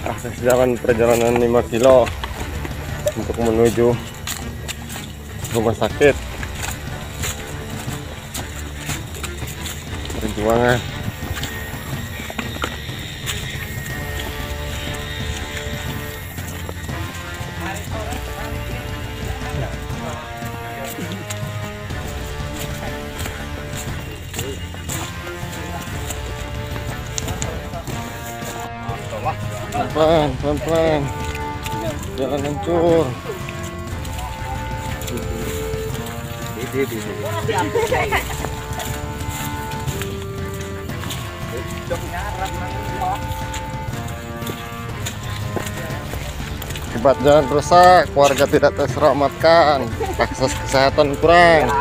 Akses jalan perjalanan 5 kilo untuk menuju rumah sakit. Perjuangan. Pelan-pelan, jalan hancur. Akibat jalan rusak, warga tidak terselamatkan, akses kesehatan kurang.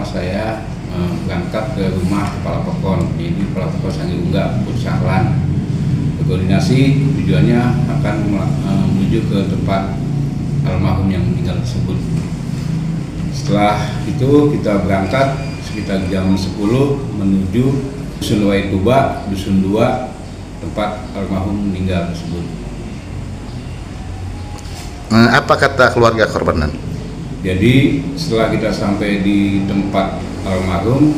Saya berangkat ke rumah Kepala Pokon, ini Kepala Pokon Sangiunggah Putsahlan. Berkoordinasi tujuannya akan menuju ke tempat almarhum yang meninggal tersebut. Setelah itu kita berangkat sekitar jam 10 menuju Dusun Waituba, Dusun 2, tempat almarhum meninggal tersebut. Apa kata keluarga korban? Jadi setelah kita sampai di tempat almarhum,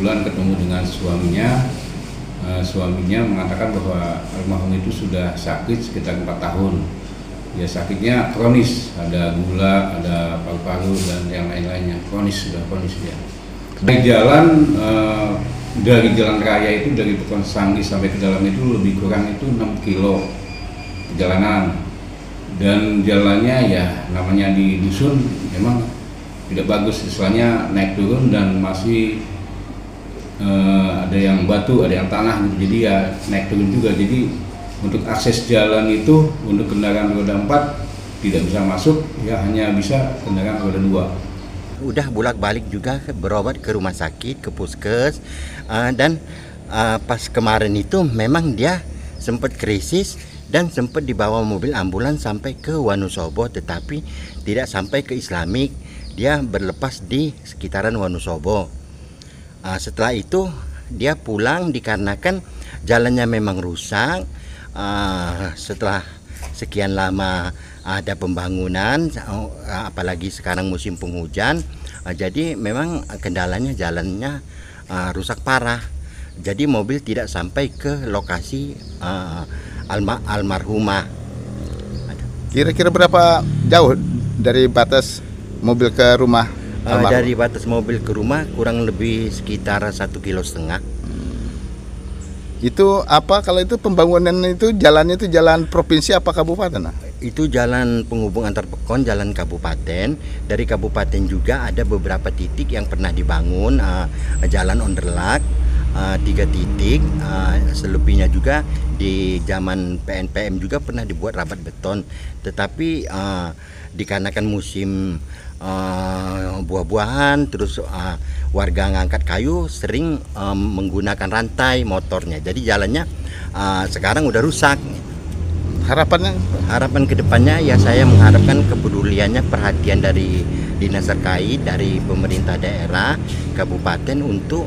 Bulan ketemu dengan suaminya. Suaminya mengatakan bahwa almarhum itu sudah sakit sekitar 4 tahun. Ya, sakitnya kronis, ada gula, ada paru-paru dan yang lain-lainnya. Sudah kronis ya. Dari jalan raya itu dari Pekon Sanggi sampai ke dalam itu lebih kurang itu 6 kilo perjalanan. Dan jalannya ya namanya di dusun memang tidak bagus, istilahnya naik turun dan masih ada yang batu, ada yang tanah gitu, jadi ya naik turun juga. Jadi untuk akses jalan itu untuk kendaraan roda 4 tidak bisa masuk, ya hanya bisa kendaraan roda 2. Udah bolak-balik juga berobat ke rumah sakit, ke puskes, dan pas kemarin itu memang dia sempat krisis dan sempat dibawa mobil ambulans sampai ke Wonosobo, tetapi tidak sampai ke Islamik. Dia berlepas di sekitaran Wonosobo. Setelah itu dia pulang dikarenakan jalannya memang rusak. Setelah sekian lama ada pembangunan, apalagi sekarang musim penghujan, jadi memang kendalanya jalannya rusak parah. Jadi mobil tidak sampai ke lokasi almarhumah. Kira-kira berapa jauh dari batas mobil ke rumah almarhum? Dari batas mobil ke rumah kurang lebih sekitar 1,5 kilo. Itu apa kalau itu pembangunan itu jalannya itu jalan provinsi apa kabupaten? Itu jalan penghubung antar Pekon, jalan kabupaten. Dari kabupaten juga ada beberapa titik yang pernah dibangun, jalan onderlak 3 titik, selebihnya juga di zaman PNPM juga pernah dibuat rabat beton, tetapi dikarenakan musim buah-buahan, terus warga ngangkat kayu sering menggunakan rantai motornya, jadi jalannya sekarang udah rusak. Harapan kedepannya ya saya mengharapkan kepeduliannya, perhatian dari dinas terkait, dari pemerintah daerah, kabupaten untuk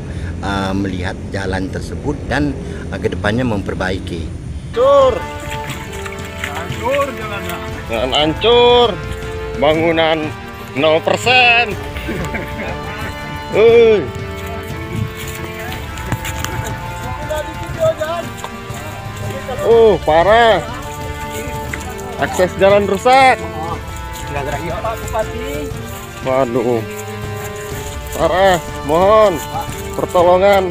melihat jalan tersebut dan kedepannya memperbaiki. Hancur jalannya. Jalan hancur, bangunan 0%. Parah. Akses jalan rusak. Waduh, parah. Mohon pertolongan.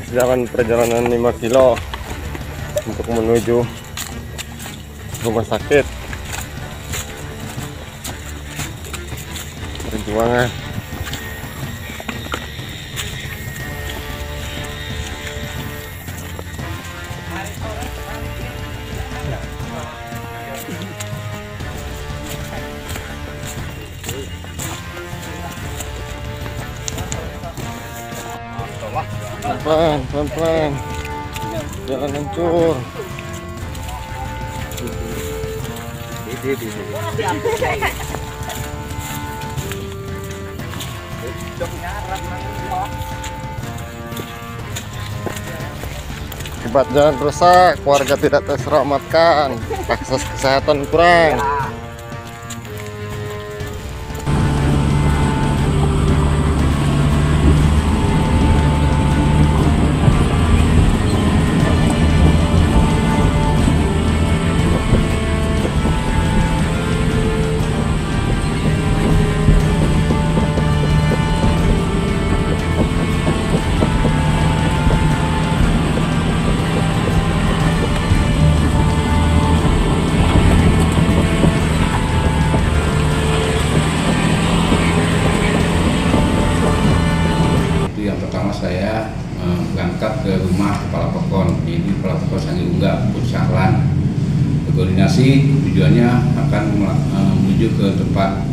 akses jalan perjalanan 5 kilo untuk menuju rumah sakit. Perjuangan. Pelan-pelan, jalan hancur. Akibat jalan rusak, warga tidak terselamatkan, akses kesehatan kurang. Yang pertama saya berangkat ke rumah Kepala Pekon, yaitu Kepala Pekon Sanggi Unggah, Pursahlan. Berkoordinasi tujuannya akan menuju ke tempat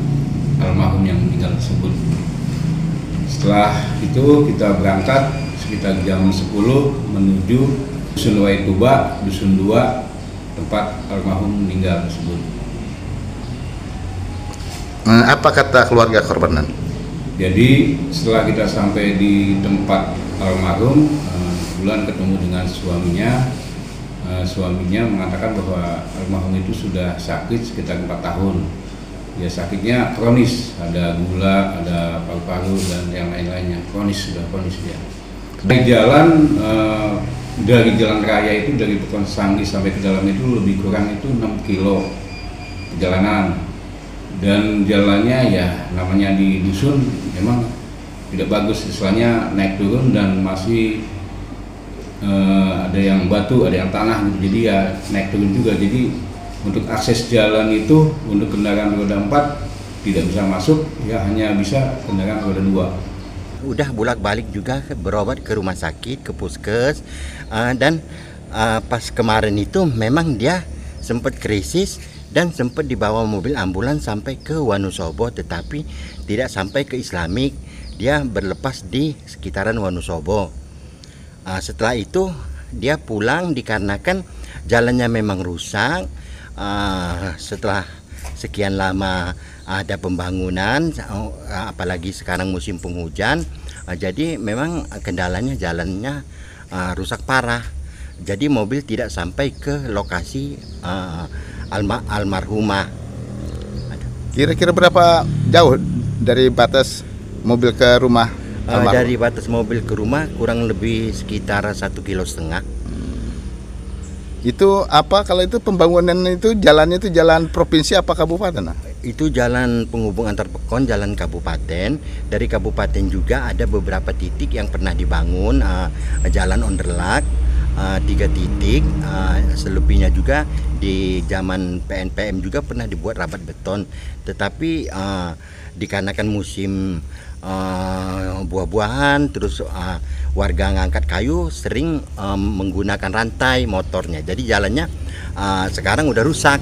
almarhum yang meninggal tersebut. Setelah itu kita berangkat sekitar jam 10 menuju Dusun Wai Tuba, Dusun 2, tempat almarhum meninggal tersebut. Apa kata keluarga korban? Jadi setelah kita sampai di tempat almarhum, bulan ketemu dengan suaminya. Suaminya mengatakan bahwa almarhum itu sudah sakit sekitar 4 tahun. Ya, sakitnya kronis, ada gula, ada paru-paru dan yang lain-lainnya. Sudah kronis dia. Dari jalan raya itu dari Pekon Sanggi sampai ke dalam itu lebih kurang itu 6 kilo perjalanan. Dan jalannya ya namanya di dusun memang tidak bagus, istilahnya naik turun dan masih ada yang batu, ada yang tanah gitu, jadi ya naik turun juga. Jadi untuk akses jalan itu untuk kendaraan roda 4 tidak bisa masuk, ya hanya bisa kendaraan roda 2. Udah bolak-balik juga berobat ke rumah sakit, ke puskes, dan pas kemarin itu memang dia sempat krisis dan sempat dibawa mobil ambulans sampai ke Wonosobo, tetapi tidak sampai ke Islamik. Dia berlepas di sekitaran Wonosobo. Setelah itu dia pulang dikarenakan jalannya memang rusak. Setelah sekian lama ada pembangunan, apalagi sekarang musim penghujan, jadi memang kendalanya jalannya rusak parah. Jadi mobil tidak sampai ke lokasi almarhumah. Kira-kira berapa jauh dari batas mobil ke rumah almarhum? Dari batas mobil ke rumah kurang lebih sekitar 1,5 kilo. Itu apa kalau itu pembangunan itu jalannya itu jalan provinsi apa kabupaten? Itu jalan penghubung antar Pekon, jalan kabupaten. Dari kabupaten juga ada beberapa titik yang pernah dibangun, jalan onderlak 3 titik, selebihnya juga di zaman PNPM juga pernah dibuat rabat beton. Tetapi dikarenakan musim buah-buahan, terus warga ngangkat kayu sering menggunakan rantai motornya, jadi jalannya sekarang udah rusak.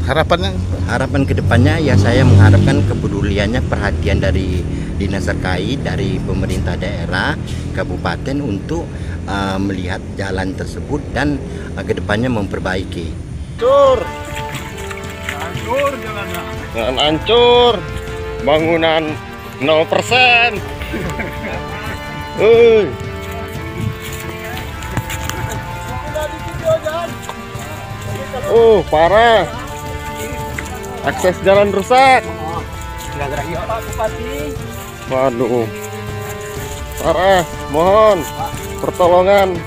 Harapan kedepannya ya saya mengharapkan kepeduliannya, perhatian dari dinas terkait, dari pemerintah daerah, kabupaten untuk melihat jalan tersebut dan kedepannya memperbaiki. Hancur jalannya. Jalan hancur, bangunan 0%. Parah. Akses jalan rusak. Waduh. Parah, mohon pertolongan.